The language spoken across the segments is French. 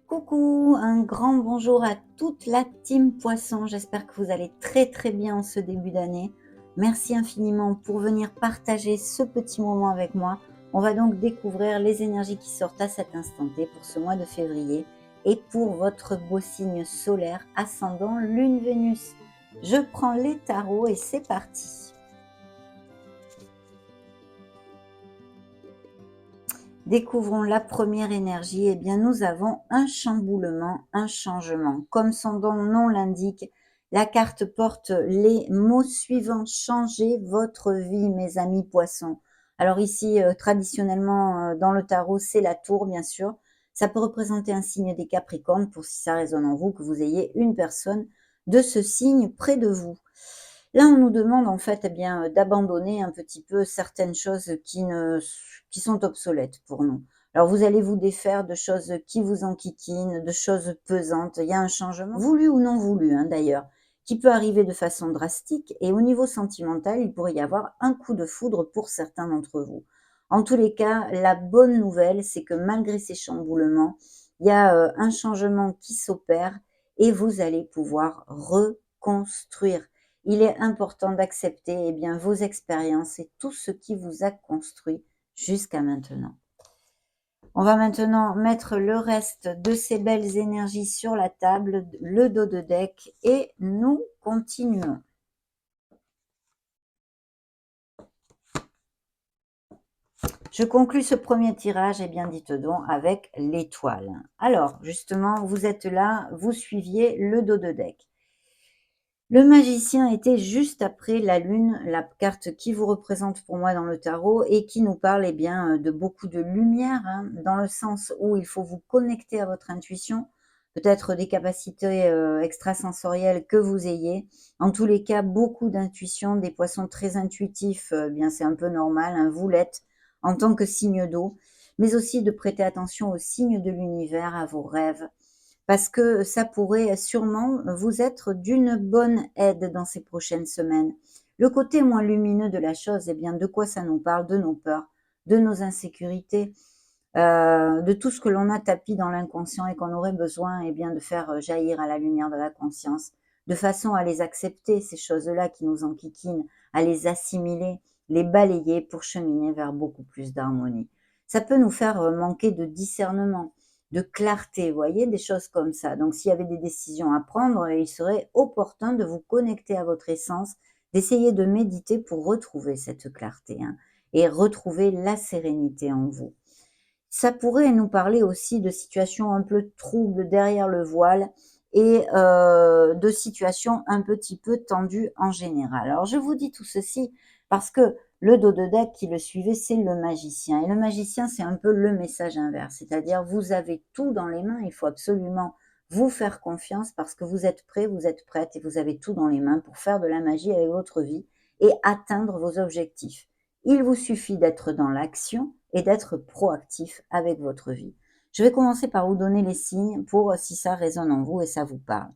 Coucou, un grand bonjour à toute la team Poisson. J'espère que vous allez très bien en ce début d'année. Merci infiniment pour venir partager ce petit moment avec moi. On va donc découvrir les énergies qui sortent à cet instant T pour ce mois de février et pour votre beau signe solaire ascendant Lune Vénus. Je prends les tarots et c'est parti. Découvrons la première énergie. Eh bien, nous avons un chamboulement, un changement. Comme son nom l'indique, la carte porte les mots suivants. Changez votre vie, mes amis poissons. Alors ici, traditionnellement, dans le tarot, c'est la tour, bien sûr. Ça peut représenter un signe des Capricornes, pour si ça résonne en vous, que vous ayez une personne de ce signe près de vous. Là, on nous demande en fait, eh bien, d'abandonner un petit peu certaines choses qui sont obsolètes pour nous. Alors vous allez vous défaire de choses qui vous enquiquinent, de choses pesantes. Il y a un changement, voulu ou non voulu, hein, d'ailleurs, qui peut arriver de façon drastique et au niveau sentimental, il pourrait y avoir un coup de foudre pour certains d'entre vous. En tous les cas, la bonne nouvelle, c'est que malgré ces chamboulements, il y a, un changement qui s'opère et vous allez pouvoir reconstruire. Il est important d'accepter, eh bien, vos expériences et tout ce qui vous a construit jusqu'à maintenant. On va maintenant mettre le reste de ces belles énergies sur la table, le dos de deck, et nous continuons. Je conclus ce premier tirage, et bien dites donc, avec l'étoile. Alors, justement, vous êtes là, vous suiviez le dos de deck. Le magicien était juste après la lune, la carte qui vous représente pour moi dans le tarot et qui nous parle eh bien, de beaucoup de lumière, hein, dans le sens où il faut vous connecter à votre intuition, peut-être des capacités extrasensorielles que vous ayez. En tous les cas, beaucoup d'intuition, des poissons très intuitifs, bien c'est un peu normal, hein, vous l'êtes en tant que signe d'eau, mais aussi de prêter attention aux signes de l'univers, à vos rêves, parce que ça pourrait sûrement vous être d'une bonne aide dans ces prochaines semaines. Le côté moins lumineux de la chose, eh bien, de quoi ça nous parle? De nos peurs, de nos insécurités, de tout ce que l'on a tapi dans l'inconscient et qu'on aurait besoin, eh bien, de faire jaillir à la lumière de la conscience, de façon à les accepter, ces choses-là qui nous enquiquinent, à les assimiler, les balayer pour cheminer vers beaucoup plus d'harmonie. Ça peut nous faire manquer de discernement, de clarté, vous voyez, des choses comme ça. Donc, s'il y avait des décisions à prendre, il serait opportun de vous connecter à votre essence, d'essayer de méditer pour retrouver cette clarté, hein, et retrouver la sérénité en vous. Ça pourrait nous parler aussi de situations un peu troubles derrière le voile et de situations un petit peu tendues en général. Alors, je vous dis tout ceci parce que le dos de deck qui le suivait, c'est le magicien. Et le magicien, c'est un peu le message inverse, c'est-à-dire vous avez tout dans les mains, il faut absolument vous faire confiance parce que vous êtes prêt, vous êtes prête et vous avez tout dans les mains pour faire de la magie avec votre vie et atteindre vos objectifs. Il vous suffit d'être dans l'action et d'être proactif avec votre vie. Je vais commencer par vous donner les signes pour si ça résonne en vous et ça vous parle.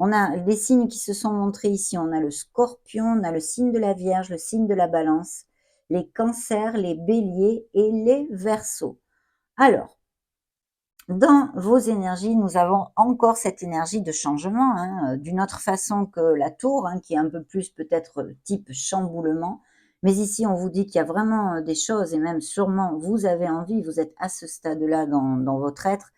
On a les signes qui se sont montrés ici. On a le Scorpion, on a le signe de la Vierge, le signe de la Balance, les Cancers, les Béliers et les Verseaux. Alors, dans vos énergies, nous avons encore cette énergie de changement, hein, d'une autre façon que la tour, hein, qui est un peu plus peut-être type chamboulement. Mais ici, on vous dit qu'il y a vraiment des choses, et même sûrement vous avez envie, vous êtes à ce stade-là dans votre être,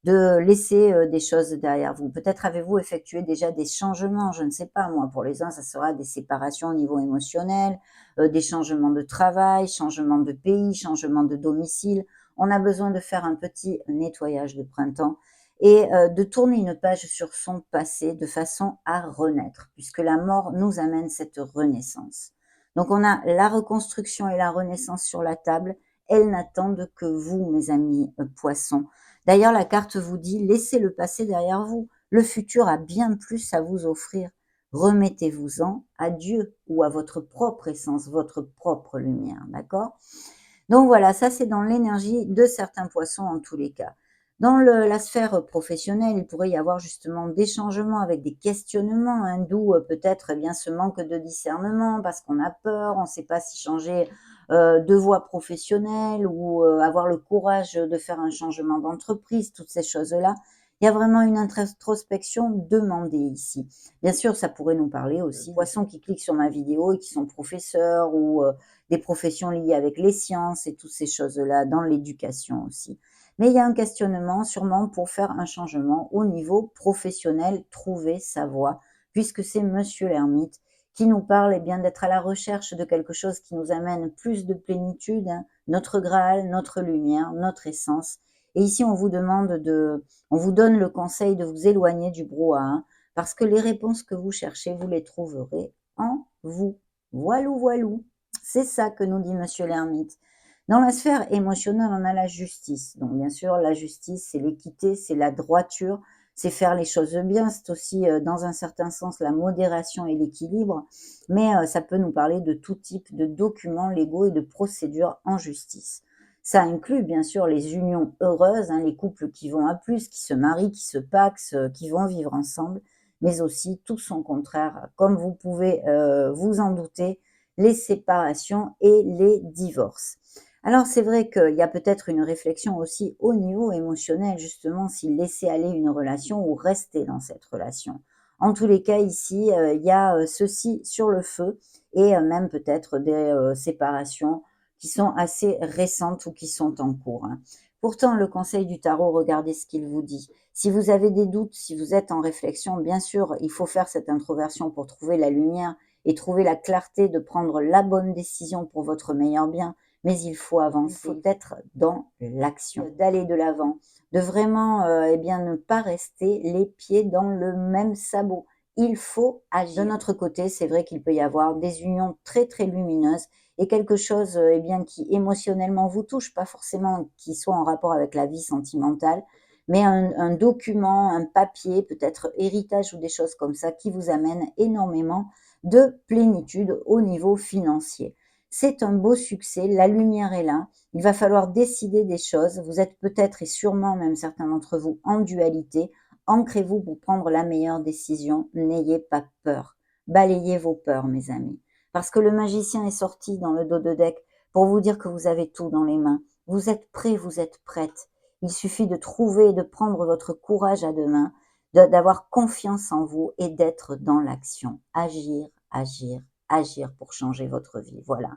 de laisser des choses derrière vous. Peut-être avez-vous effectué déjà des changements, je ne sais pas, moi, pour les uns, ça sera des séparations au niveau émotionnel, des changements de travail, changements de pays, changements de domicile. On a besoin de faire un petit nettoyage de printemps et de tourner une page sur son passé de façon à renaître, puisque la mort nous amène cette renaissance. Donc on a la reconstruction et la renaissance sur la table. Elles n'attendent que vous, mes amis poissons. D'ailleurs, la carte vous dit, laissez le passé derrière vous. Le futur a bien plus à vous offrir. Remettez-vous-en à Dieu ou à votre propre essence, votre propre lumière, d'accord? Donc voilà, ça c'est dans l'énergie de certains poissons en tous les cas. Dans la sphère professionnelle, il pourrait y avoir justement des changements avec des questionnements, hein, d'où peut-être eh bien ce manque de discernement parce qu'on a peur, on ne sait pas si changer de voie professionnelle ou avoir le courage de faire un changement d'entreprise, toutes ces choses-là. Il y a vraiment une introspection demandée ici. Bien sûr, ça pourrait nous parler aussi de poissons qui cliquent sur ma vidéo et qui sont professeurs ou des professions liées avec les sciences et toutes ces choses-là, dans l'éducation aussi. Mais il y a un questionnement sûrement pour faire un changement au niveau professionnel, trouver sa voie, puisque c'est Monsieur l'ermite qui nous parle eh bien d'être à la recherche de quelque chose qui nous amène plus de plénitude, hein, notre Graal, notre lumière, notre essence. Et ici, on vous donne le conseil de vous éloigner du brouhaha, parce que les réponses que vous cherchez, vous les trouverez en vous. Voilou, voilou. C'est ça que nous dit Monsieur l'ermite. Dans la sphère émotionnelle, on a la justice. Donc, bien sûr, la justice, c'est l'équité, c'est la droiture, c'est faire les choses bien. C'est aussi, dans un certain sens, la modération et l'équilibre. Mais ça peut nous parler de tout type de documents légaux et de procédures en justice. Ça inclut, bien sûr, les unions heureuses, hein, les couples qui vont à plus, qui se marient, qui se pacsent, qui vont vivre ensemble, mais aussi tout son contraire, comme vous pouvez vous en douter, les séparations et les divorces. Alors c'est vrai qu'il y a peut-être une réflexion aussi au niveau émotionnel, justement, s'il laisser aller une relation ou rester dans cette relation. En tous les cas, ici, il y a ceci sur le feu et même peut-être des séparations qui sont assez récentes ou qui sont en cours, hein. Pourtant, le conseil du tarot, regardez ce qu'il vous dit. Si vous avez des doutes, si vous êtes en réflexion, bien sûr, il faut faire cette introversion pour trouver la lumière et trouver la clarté de prendre la bonne décision pour votre meilleur bien. Mais il faut avancer, il faut être dans l'action, d'aller de l'avant, de vraiment eh bien, ne pas rester les pieds dans le même sabot. Il faut agir. De notre côté, c'est vrai qu'il peut y avoir des unions très très lumineuses et quelque chose eh bien, qui émotionnellement vous touche, pas forcément qui soit en rapport avec la vie sentimentale, mais un document, un papier, peut-être héritage ou des choses comme ça qui vous amènent énormément de plénitude au niveau financier. C'est un beau succès, la lumière est là, il va falloir décider des choses, vous êtes peut-être et sûrement même certains d'entre vous en dualité, ancrez-vous pour prendre la meilleure décision, n'ayez pas peur, balayez vos peurs mes amis, parce que le magicien est sorti dans le dos de deck pour vous dire que vous avez tout dans les mains, vous êtes prêts, vous êtes prêtes, il suffit de trouver et de prendre votre courage à deux mains, d'avoir confiance en vous et d'être dans l'action, agir, agir, agir pour changer votre vie, voilà.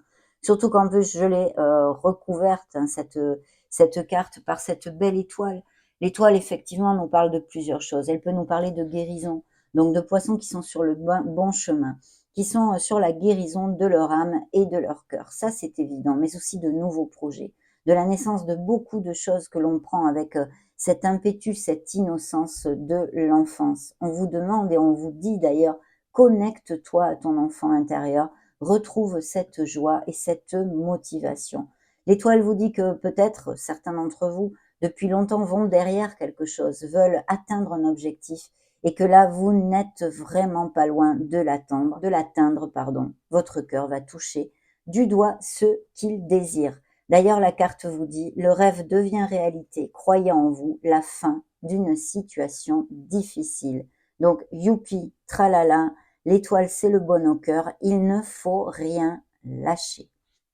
Surtout qu'en plus, je l'ai recouverte, hein, cette carte, par cette belle étoile. L'étoile, effectivement, nous parle de plusieurs choses. Elle peut nous parler de guérison, donc de poissons qui sont sur le bon chemin, qui sont sur la guérison de leur âme et de leur cœur. Ça, c'est évident, mais aussi de nouveaux projets, de la naissance de beaucoup de choses que l'on prend avec cet impétus, cette innocence de l'enfance. On vous demande et on vous dit d'ailleurs, connecte-toi à ton enfant intérieur, retrouve cette joie et cette motivation. L'étoile vous dit que peut-être certains d'entre vous, depuis longtemps, vont derrière quelque chose, veulent atteindre un objectif et que là, vous n'êtes vraiment pas loin de l'atteindre, pardon. Votre cœur va toucher du doigt ce qu'il désire. D'ailleurs, la carte vous dit, le rêve devient réalité, croyez en vous, la fin d'une situation difficile. Donc, youpi, tralala, l'étoile, c'est le bon au cœur. Il ne faut rien lâcher.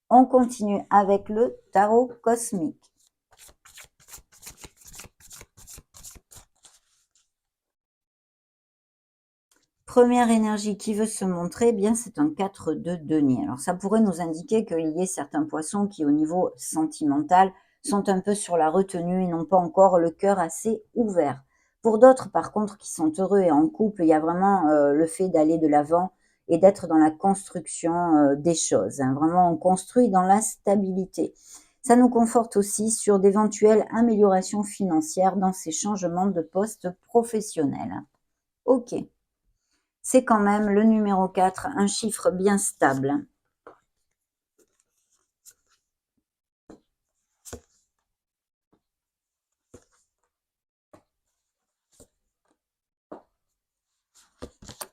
On continue avec le tarot cosmique. Première énergie qui veut se montrer, eh bien c'est un 4 de denier. Alors ça pourrait nous indiquer qu'il y ait certains poissons qui, au niveau sentimental, sont un peu sur la retenue et n'ont pas encore le cœur assez ouvert. Pour d'autres, par contre, qui sont heureux et en couple, il y a vraiment le fait d'aller de l'avant et d'être dans la construction des choses, hein. Vraiment, on construit dans la stabilité. Ça nous conforte aussi sur d'éventuelles améliorations financières dans ces changements de poste professionnel. Ok. C'est quand même le numéro 4, un chiffre bien stable.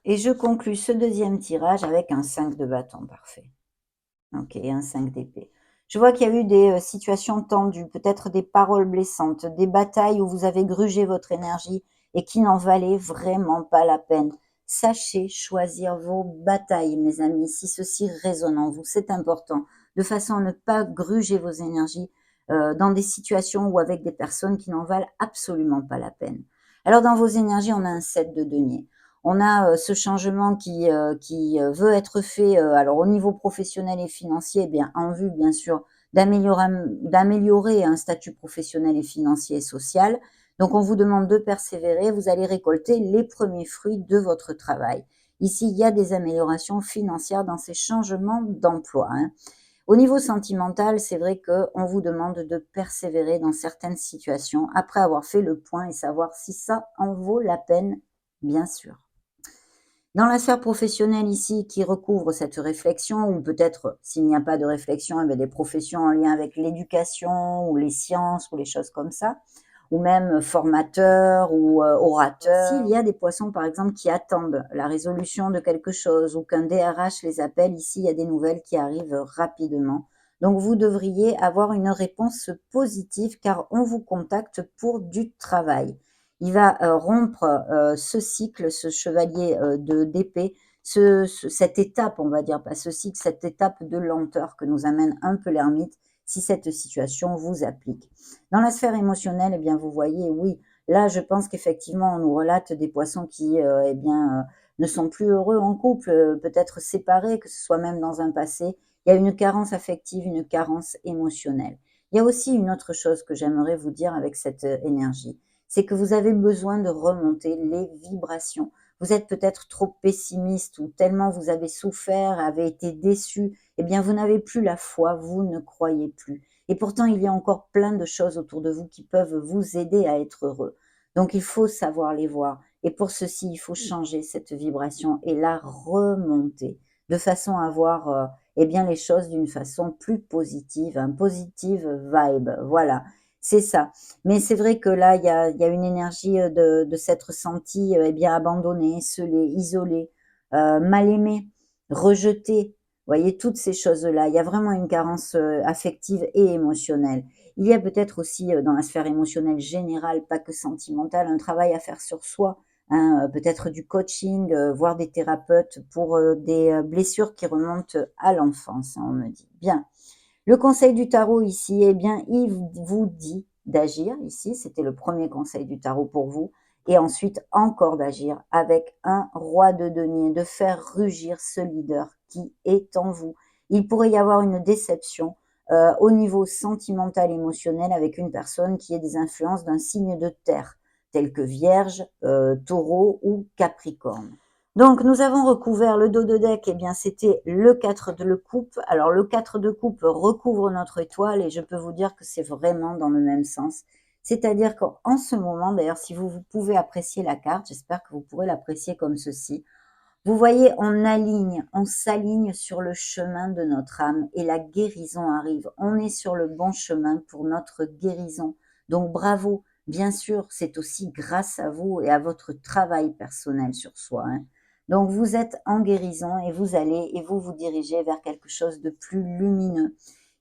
Et je conclus ce deuxième tirage avec un 5 de bâton, parfait. Ok, un 5 d'épée. Je vois qu'il y a eu des situations tendues, peut-être des paroles blessantes, des batailles où vous avez grugé votre énergie et qui n'en valaient vraiment pas la peine. Sachez choisir vos batailles, mes amis, si ceci résonne en vous, c'est important, de façon à ne pas gruger vos énergies dans des situations ou avec des personnes qui n'en valent absolument pas la peine. Alors dans vos énergies, on a un 7 de denier. On a ce changement qui veut être fait alors au niveau professionnel et financier, eh bien en vue bien sûr d'améliorer un statut professionnel et financier et social. Donc on vous demande de persévérer, vous allez récolter les premiers fruits de votre travail. Ici, il y a des améliorations financières dans ces changements d'emploi, hein. Au niveau sentimental, c'est vrai qu'on vous demande de persévérer dans certaines situations après avoir fait le point et savoir si ça en vaut la peine, bien sûr. Dans la sphère professionnelle ici qui recouvre cette réflexion ou peut-être s'il n'y a pas de réflexion, eh bien des professions en lien avec l'éducation ou les sciences ou les choses comme ça, ou même formateur ou orateur. S'il y a des poissons par exemple qui attendent la résolution de quelque chose ou qu'un DRH les appelle, ici il y a des nouvelles qui arrivent rapidement. Donc vous devriez avoir une réponse positive car on vous contacte pour du travail. Il va rompre ce cycle, ce chevalier d'épée, cette étape, on va dire, pas ce cycle, cette étape de lenteur que nous amène un peu l'ermite si cette situation vous applique. Dans la sphère émotionnelle, eh bien, vous voyez, oui, là, je pense qu'effectivement, on nous relate des poissons qui, eh bien, ne sont plus heureux en couple, peut-être séparés, que ce soit même dans un passé. Il y a une carence affective, une carence émotionnelle. Il y a aussi une autre chose que j'aimerais vous dire avec cette énergie, c'est que vous avez besoin de remonter les vibrations. Vous êtes peut-être trop pessimiste ou tellement vous avez souffert, avez été déçu, eh bien vous n'avez plus la foi, vous ne croyez plus. Et pourtant, il y a encore plein de choses autour de vous qui peuvent vous aider à être heureux. Donc il faut savoir les voir. Et pour ceci, il faut changer cette vibration et la remonter de façon à voir eh bien les choses d'une façon plus positive, un positive vibe. Voilà, c'est ça. Mais c'est vrai que là, il y a une énergie de s'être senti eh bien abandonné, scellé, isolé, mal aimé, rejeté. Vous voyez, toutes ces choses-là. Il y a vraiment une carence affective et émotionnelle. Il y a peut-être aussi dans la sphère émotionnelle générale, pas que sentimentale, un travail à faire sur soi, hein, peut-être du coaching, voire des thérapeutes pour des blessures qui remontent à l'enfance, hein, on me dit. Bien. Le conseil du tarot ici, eh bien, il vous dit d'agir ici, c'était le premier conseil du tarot pour vous, et ensuite encore d'agir avec un roi de denier, de faire rugir ce leader qui est en vous. Il pourrait y avoir une déception au niveau sentimental, émotionnel avec une personne qui ait des influences d'un signe de terre, tel que Vierge, Taureau ou Capricorne. Donc nous avons recouvert le dos de deck, eh bien c'était le 4 de coupe. Alors le 4 de coupe recouvre notre étoile et je peux vous dire que c'est vraiment dans le même sens. C'est-à-dire qu'en ce moment, d'ailleurs si vous pouvez apprécier la carte, j'espère que vous pourrez l'apprécier comme ceci. Vous voyez, on s'aligne sur le chemin de notre âme et la guérison arrive. On est sur le bon chemin pour notre guérison. Donc bravo, bien sûr, c'est aussi grâce à vous et à votre travail personnel sur soi, hein. Donc vous êtes en guérison et vous allez et vous vous dirigez vers quelque chose de plus lumineux.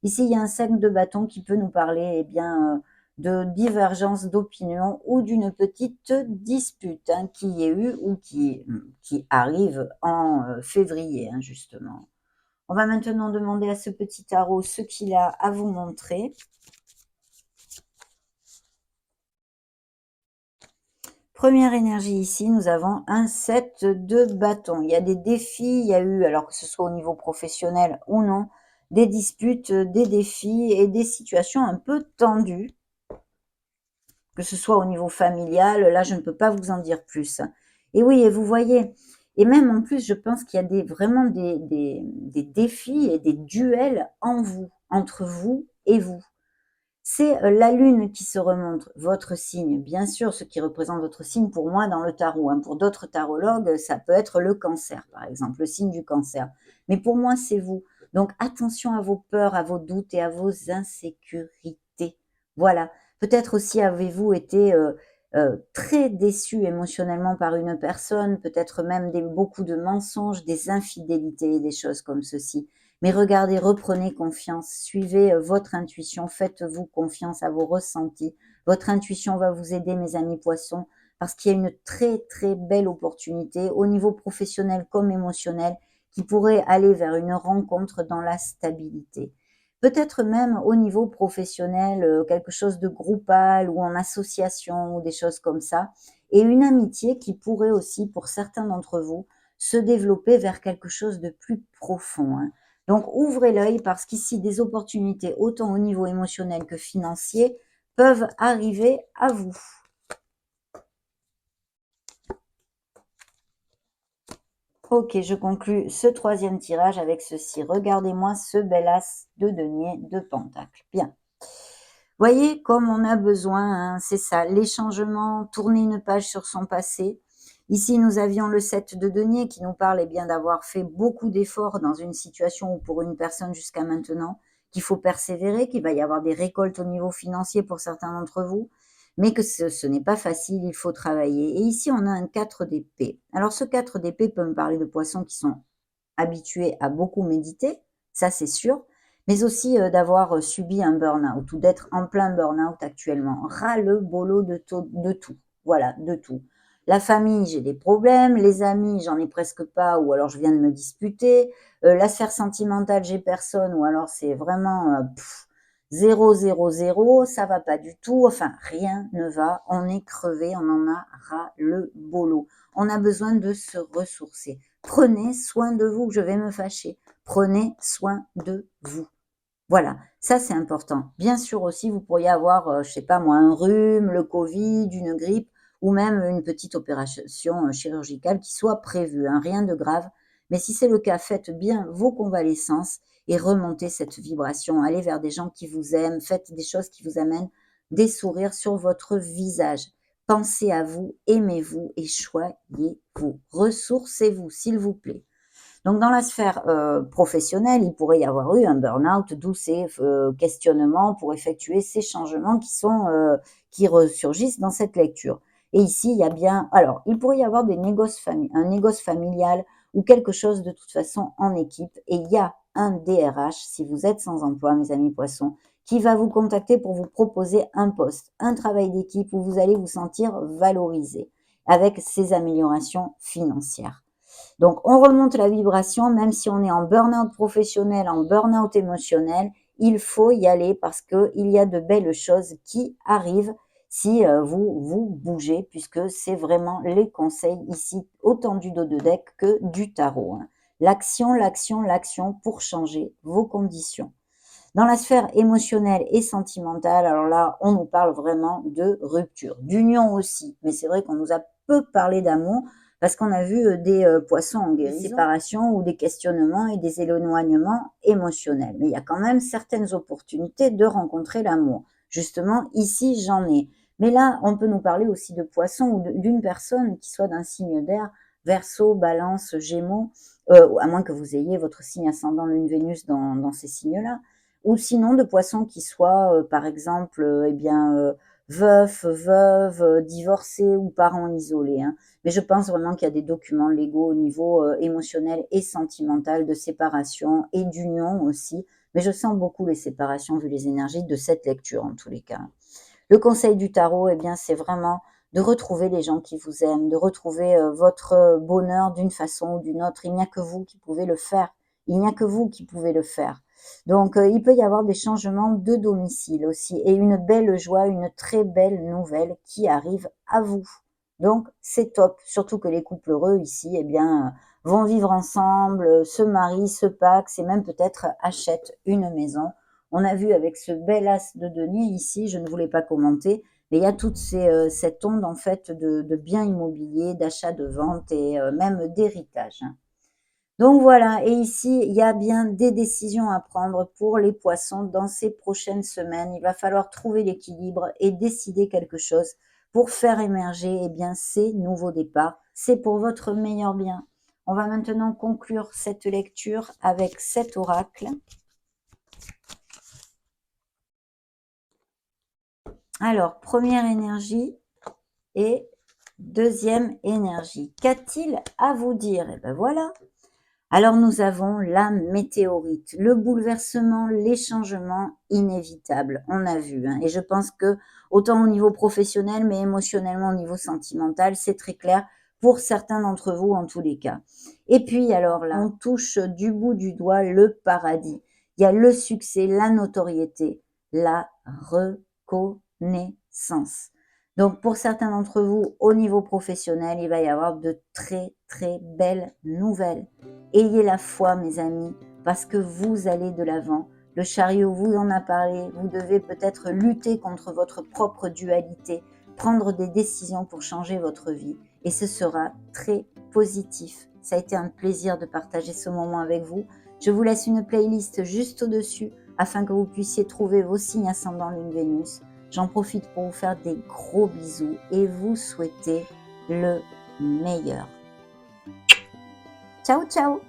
Ici, il y a un 5 de bâton qui peut nous parler eh bien, de divergence d'opinion ou d'une petite dispute hein, qui y ait eu ou qui arrive en février, hein, justement. On va maintenant demander à ce petit tarot ce qu'il a à vous montrer. Première énergie ici, nous avons un 7 de bâton. Il y a des défis, il y a eu, alors que ce soit au niveau professionnel ou non, des disputes, des défis et des situations un peu tendues, que ce soit au niveau familial, là je ne peux pas vous en dire plus. Et oui, et vous voyez, et même en plus, je pense qu'il y a vraiment des défis et des duels en vous, entre vous et vous. C'est la lune qui se remonte, votre signe. Bien sûr, ce qui représente votre signe pour moi dans le tarot, hein. Pour d'autres tarologues, ça peut être le cancer, par exemple, le signe du cancer. Mais pour moi, c'est vous. Donc attention à vos peurs, à vos doutes et à vos insécurités. Voilà. Peut-être aussi avez-vous été très déçu émotionnellement par une personne, peut-être même beaucoup de mensonges, des infidélités, des choses comme ceci. Mais regardez, reprenez confiance, suivez votre intuition, faites-vous confiance à vos ressentis. Votre intuition va vous aider, mes amis poissons, parce qu'il y a une très très belle opportunité au niveau professionnel comme émotionnel qui pourrait aller vers une rencontre dans la stabilité. Peut-être même au niveau professionnel, quelque chose de groupal ou en association ou des choses comme ça. Et une amitié qui pourrait aussi, pour certains d'entre vous, se développer vers quelque chose de plus profond, hein. Donc ouvrez l'œil parce qu'ici, des opportunités, autant au niveau émotionnel que financier, peuvent arriver à vous. Ok, je conclus ce troisième tirage avec ceci. Regardez-moi ce bel as de denier de pentacle. Bien. Voyez comme on a besoin, hein, c'est ça, les changements, tourner une page sur son passé. Ici, nous avions le 7 de denier qui nous parle bien d'avoir fait beaucoup d'efforts dans une situation ou pour une personne jusqu'à maintenant, qu'il faut persévérer, qu'il va y avoir des récoltes au niveau financier pour certains d'entre vous, mais que ce n'est pas facile, il faut travailler. Et ici, on a un 4 d'épée. Alors, ce 4 d'épée peut me parler de poissons qui sont habitués à beaucoup méditer, ça c'est sûr, mais aussi d'avoir subi un burn-out ou d'être en plein burn-out actuellement. Ras-le-bolo de tout, voilà, de tout. La famille, j'ai des problèmes, les amis, j'en ai presque pas, ou alors je viens de me disputer, la sphère sentimentale, j'ai personne, ou alors c'est vraiment 0, 0, 0, ça va pas du tout, enfin rien ne va, on est crevé, on en a ras-le-bolo. On a besoin de se ressourcer. Prenez soin de vous, je vais me fâcher. Prenez soin de vous. Voilà, ça c'est important. Bien sûr aussi, vous pourriez avoir, je sais pas moi, un rhume, le Covid, une grippe, ou même une petite opération chirurgicale qui soit prévue, hein, rien de grave. Mais si c'est le cas, faites bien vos convalescences et remontez cette vibration. Allez vers des gens qui vous aiment, faites des choses qui vous amènent des sourires sur votre visage. Pensez à vous, aimez-vous et choyez-vous. Ressourcez-vous, s'il vous plaît. Donc dans la sphère professionnelle, il pourrait y avoir eu un burn-out, d'où ces questionnements pour effectuer ces changements qui ressurgissent dans cette lecture. Et ici, il y a bien, alors, il pourrait y avoir un négoce familial ou quelque chose de toute façon en équipe. Et il y a un DRH, si vous êtes sans emploi, mes amis poissons, qui va vous contacter pour vous proposer un poste, un travail d'équipe où vous allez vous sentir valorisé avec ces améliorations financières. Donc, on remonte la vibration, même si on est en burn-out professionnel, en burn-out émotionnel, il faut y aller parce qu'il y a de belles choses qui arrivent si vous bougez, puisque c'est vraiment les conseils ici, autant du dos de deck que du tarot, hein. L'action, l'action, l'action pour changer vos conditions. Dans la sphère émotionnelle et sentimentale, alors là, on nous parle vraiment de rupture, d'union aussi. Mais c'est vrai qu'on nous a peu parlé d'amour parce qu'on a vu des poissons en guérison, des séparations ou des questionnements et des éloignements émotionnels. Mais il y a quand même certaines opportunités de rencontrer l'amour. Justement, ici, j'en ai. Mais là, on peut nous parler aussi de poissons ou d'une personne qui soit d'un signe d'air, Verseau, Balance, Gémeaux, à moins que vous ayez votre signe ascendant Lune Vénus dans ces signes-là, ou sinon de poissons qui soient, par exemple, veufs, veuves, divorcés ou parents isolés, hein. Mais je pense vraiment qu'il y a des documents légaux au niveau émotionnel et sentimental de séparation et d'union aussi. Mais je sens beaucoup les séparations vu les énergies de cette lecture en tous les cas. Le conseil du tarot, eh bien, c'est vraiment de retrouver les gens qui vous aiment, de retrouver votre bonheur d'une façon ou d'une autre. Il n'y a que vous qui pouvez le faire. Il n'y a que vous qui pouvez le faire. Donc, il peut y avoir des changements de domicile aussi et une belle joie, une très belle nouvelle qui arrive à vous. Donc, c'est top. Surtout que les couples heureux ici, eh bien, vont vivre ensemble, se marient, se pacsent et même peut-être achètent une maison. On a vu avec ce bel as de denier ici, je ne voulais pas commenter, mais il y a toute cette onde en fait de biens immobiliers, d'achat, de vente et même d'héritage, hein. Donc voilà, et ici, il y a bien des décisions à prendre pour les poissons dans ces prochaines semaines. Il va falloir trouver l'équilibre et décider quelque chose pour faire émerger eh bien, ces nouveaux départs. C'est pour votre meilleur bien. On va maintenant conclure cette lecture avec cet oracle. Alors, première énergie et deuxième énergie. Qu'a-t-il à vous dire? Eh bien voilà, Alors nous avons la météorite, le bouleversement, les changements inévitables, on a vu, hein. Et je pense que autant au niveau professionnel, mais émotionnellement au niveau sentimental, c'est très clair pour certains d'entre vous en tous les cas. Et puis alors là, on touche du bout du doigt le paradis. Il y a le succès, la notoriété, la reconnaissance. Donc pour certains d'entre vous, au niveau professionnel, il va y avoir de très très belles nouvelles. Ayez la foi, mes amis, parce que vous allez de l'avant. Le chariot vous en a parlé, vous devez peut-être lutter contre votre propre dualité, prendre des décisions pour changer votre vie et ce sera très positif. Ça a été un plaisir de partager ce moment avec vous. Je vous laisse une playlist juste au-dessus afin que vous puissiez trouver vos signes ascendants Lune Vénus. J'en profite pour vous faire des gros bisous et vous souhaiter le meilleur. Ciao, ciao!